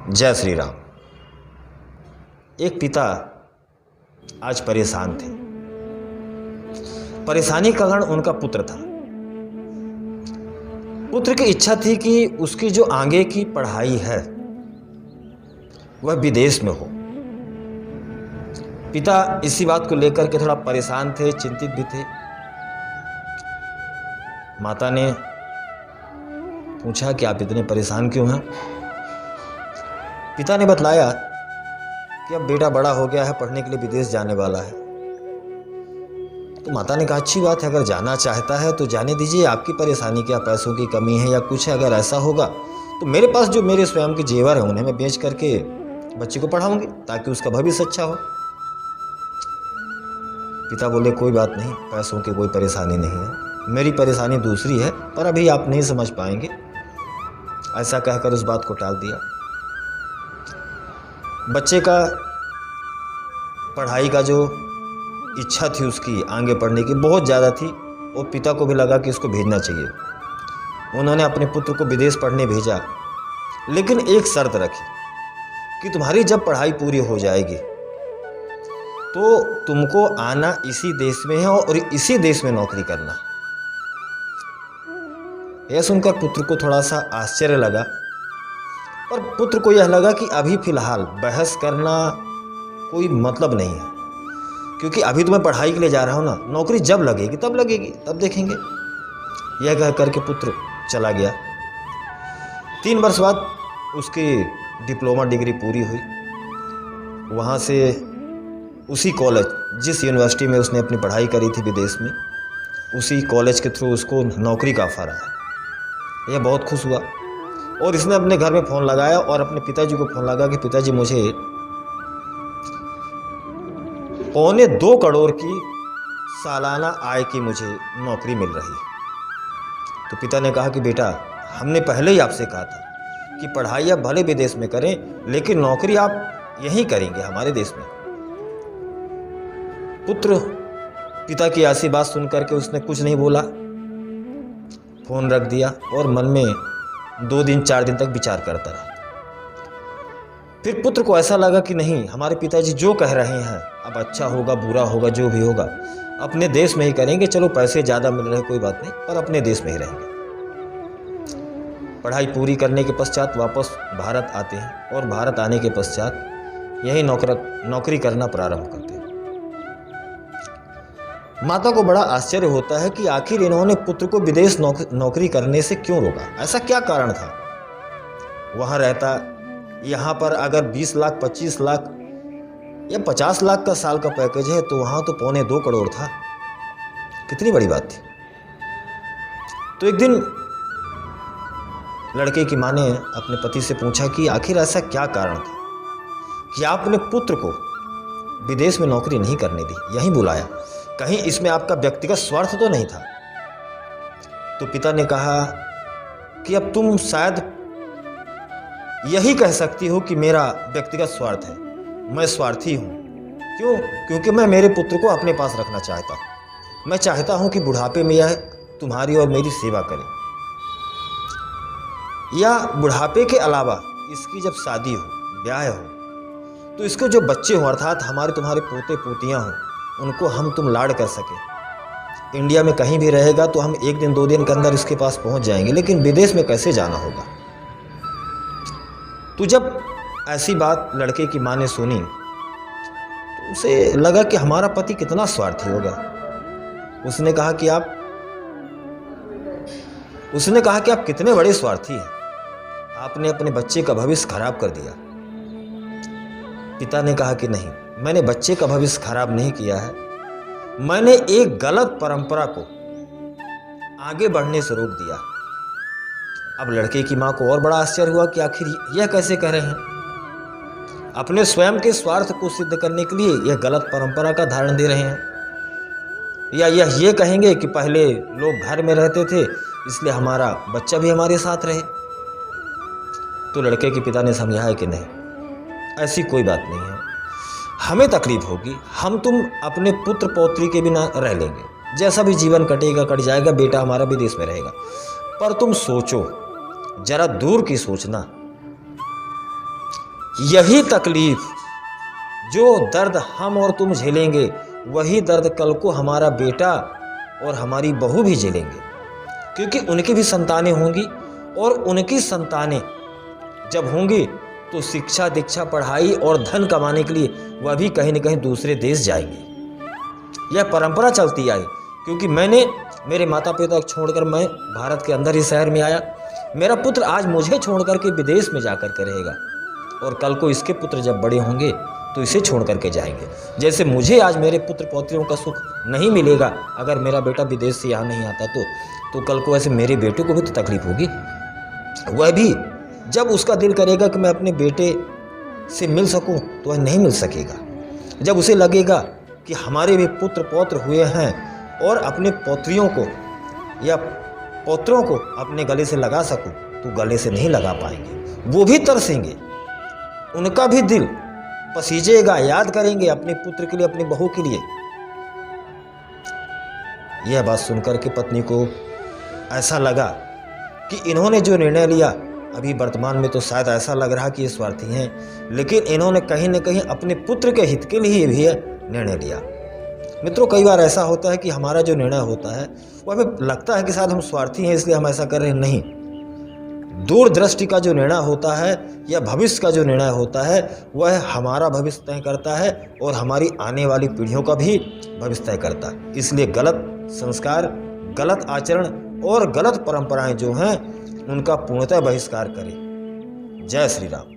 जय श्री राम। एक पिता आज परेशान थे। परेशानी का कारण उनका पुत्र था। पुत्र की इच्छा थी कि उसकी जो आगे की पढ़ाई है वह विदेश में हो। पिता इसी बात को लेकर के थोड़ा परेशान थे, चिंतित भी थे। माता ने पूछा कि आप इतने परेशान क्यों हैं? पिता ने बतलाया कि अब बेटा बड़ा हो गया है, पढ़ने के लिए विदेश जाने वाला है। तो माता ने कहा अच्छी बात है, अगर जाना चाहता है तो जाने दीजिए। आपकी परेशानी क्या, पैसों की कमी है या कुछ है? अगर ऐसा होगा तो मेरे पास जो मेरे स्वयं के जेवर हैं उन्हें मैं बेच करके बच्चे को पढ़ाऊंगी ताकि उसका भविष्य अच्छा हो। पिता बोले कोई बात नहीं, पैसों की कोई परेशानी नहीं है, मेरी परेशानी दूसरी है, पर अभी आप नहीं समझ पाएंगे। ऐसा कहकर उस बात को टाल दिया। बच्चे का पढ़ाई का जो इच्छा थी उसकी आगे पढ़ने की बहुत ज़्यादा थी और पिता को भी लगा कि इसको भेजना चाहिए। उन्होंने अपने पुत्र को विदेश पढ़ने भेजा, लेकिन एक शर्त रखी कि तुम्हारी जब पढ़ाई पूरी हो जाएगी तो तुमको आना इसी देश में है और इसी देश में नौकरी करना। यह सुनकर पुत्र को थोड़ा सा आश्चर्य लगा, पर पुत्र को यह लगा कि अभी फ़िलहाल बहस करना कोई मतलब नहीं है, क्योंकि अभी तो मैं पढ़ाई के लिए जा रहा हूँ ना, नौकरी जब लगेगी तब देखेंगे। यह कह करके पुत्र चला गया। 3 वर्ष बाद उसकी डिप्लोमा डिग्री पूरी हुई। वहाँ से उसी कॉलेज, जिस यूनिवर्सिटी में उसने अपनी पढ़ाई करी थी विदेश में, उसी कॉलेज के थ्रू उसको नौकरी का ऑफर आया। यह बहुत खुश हुआ और इसने अपने घर में फ़ोन लगाया और अपने पिताजी को फ़ोन लगा कि पिताजी मुझे 2.25 करोड़ की सालाना आय की मुझे नौकरी मिल रही है। तो पिता ने कहा कि बेटा, हमने पहले ही आपसे कहा था कि पढ़ाई आप भले विदेश में करें, लेकिन नौकरी आप यहीं करेंगे हमारे देश में। पुत्र पिता की ऐसी बात सुन करके उसने कुछ नहीं बोला, फ़ोन रख दिया और मन में 2 दिन 4 दिन तक विचार करता रहा। फिर पुत्र को ऐसा लगा कि नहीं, हमारे पिताजी जो कह रहे हैं, अब अच्छा होगा बुरा होगा जो भी होगा अपने देश में ही करेंगे। चलो पैसे ज़्यादा मिल रहे कोई बात नहीं, पर अपने देश में ही रहेंगे। पढ़ाई पूरी करने के पश्चात वापस भारत आते हैं और भारत आने के पश्चात यही नौकरी करना प्रारंभ करते हैं। माता को बड़ा आश्चर्य होता है कि आखिर इन्होंने पुत्र को विदेश नौकरी करने से क्यों रोका, ऐसा क्या कारण था? वहाँ रहता, यहाँ पर अगर 20 लाख 25 लाख या 50 लाख का साल का पैकेज है तो वहाँ तो 2.25 करोड़ था। कितनी बड़ी बात थी। तो एक दिन लड़के की माँ ने अपने पति से पूछा कि आखिर ऐसा क्या कारण था कि आपने पुत्र को विदेश में नौकरी नहीं करने दी, यहीं बुलाया, कहीं इसमें आपका व्यक्तिगत स्वार्थ तो नहीं था? तो पिता ने कहा कि अब तुम शायद यही कह सकती हो कि मेरा व्यक्तिगत स्वार्थ है, मैं स्वार्थी हूँ। क्यों? क्योंकि मैं मेरे पुत्र को अपने पास रखना चाहता हूँ। मैं चाहता हूँ कि बुढ़ापे में यह तुम्हारी और मेरी सेवा करे, या बुढ़ापे के अलावा इसकी जब शादी हो, ब्याह हो, तो इसके जो बच्चे हों, अर्थात हमारे तुम्हारे पोते पोतियाँ हों, उनको हम तुम लाड कर सके। इंडिया में कहीं भी रहेगा तो हम 1 दिन 2 दिन के अंदर इसके पास पहुंच जाएंगे, लेकिन विदेश में कैसे जाना होगा? तो जब ऐसी बात लड़के की माँ ने सुनी तो उसे लगा कि हमारा पति कितना स्वार्थी होगा। उसने कहा कि आप कितने बड़े स्वार्थी हैं, आपने अपने बच्चे का भविष्य खराब कर दिया। पिता ने कहा कि नहीं, मैंने बच्चे का भविष्य खराब नहीं किया है, मैंने एक गलत परंपरा को आगे बढ़ने से रोक दिया। अब लड़के की माँ को और बड़ा आश्चर्य हुआ कि आखिर यह कैसे कह रहे हैं। अपने स्वयं के स्वार्थ को सिद्ध करने के लिए यह गलत परंपरा का धारण दे रहे हैं, या यह ये कहेंगे कि पहले लोग घर में रहते थे इसलिए हमारा बच्चा भी हमारे साथ रहे। तो लड़के के पिता ने समझाया कि नहीं, ऐसी कोई बात नहीं है, हमें तकलीफ होगी, हम तुम अपने पुत्र पौत्री के बिना रह लेंगे, जैसा भी जीवन कटेगा कट जाएगा, बेटा हमारा विदेश में रहेगा। पर तुम सोचो, जरा दूर की सोचना, यही तकलीफ, जो दर्द हम और तुम झेलेंगे, वही दर्द कल को हमारा बेटा और हमारी बहू भी झेलेंगे, क्योंकि उनकी भी संतानें होंगी और उनकी संतानें जब होंगी तो शिक्षा दीक्षा पढ़ाई और धन कमाने के लिए वह भी कहीं न कहीं दूसरे देश जाएंगे। यह परंपरा चलती आई, क्योंकि मैंने मेरे माता पिता को छोड़कर मैं भारत के अंदर ही शहर में आया। मेरा पुत्र आज मुझे छोड़कर के विदेश में जाकर के रहेगा और कल को इसके पुत्र जब बड़े होंगे तो इसे छोड़ करके जाएंगे। जैसे मुझे आज मेरे पुत्र पौत्रियों का सुख नहीं मिलेगा अगर मेरा बेटा विदेश से यहाँ नहीं आता तो कल को ऐसे मेरे बेटे को भी तो तकलीफ होगी। वह भी जब उसका दिल करेगा कि मैं अपने बेटे से मिल सकूं तो वह नहीं मिल सकेगा। जब उसे लगेगा कि हमारे भी पुत्र पौत्र हुए हैं और अपने पौत्रियों को या पौत्रों को अपने गले से लगा सकूं तो गले से नहीं लगा पाएंगे। वो भी तरसेंगे, उनका भी दिल पसीजेगा, याद करेंगे अपने पुत्र के लिए, अपनी बहू के लिए। यह बात सुनकर के पत्नी को ऐसा लगा कि इन्होंने जो निर्णय लिया, अभी वर्तमान में तो शायद ऐसा लग रहा कि ये स्वार्थी हैं, लेकिन इन्होंने कहीं न कहीं अपने पुत्र के हित के लिए भी निर्णय लिया। मित्रों, कई बार ऐसा होता है कि हमारा जो निर्णय होता है वो हमें लगता है कि शायद हम स्वार्थी हैं इसलिए हम ऐसा कर रहे हैं। नहीं, दूरदृष्टि का जो निर्णय होता है या भविष्य का जो निर्णय होता है वह हमारा भविष्य तय करता है और हमारी आने वाली पीढ़ियों का भी भविष्य तय करता है। इसलिए गलत संस्कार, गलत आचरण और गलत परंपराएं जो हैं उनका पूर्णतः बहिष्कार करें। जय श्री राम।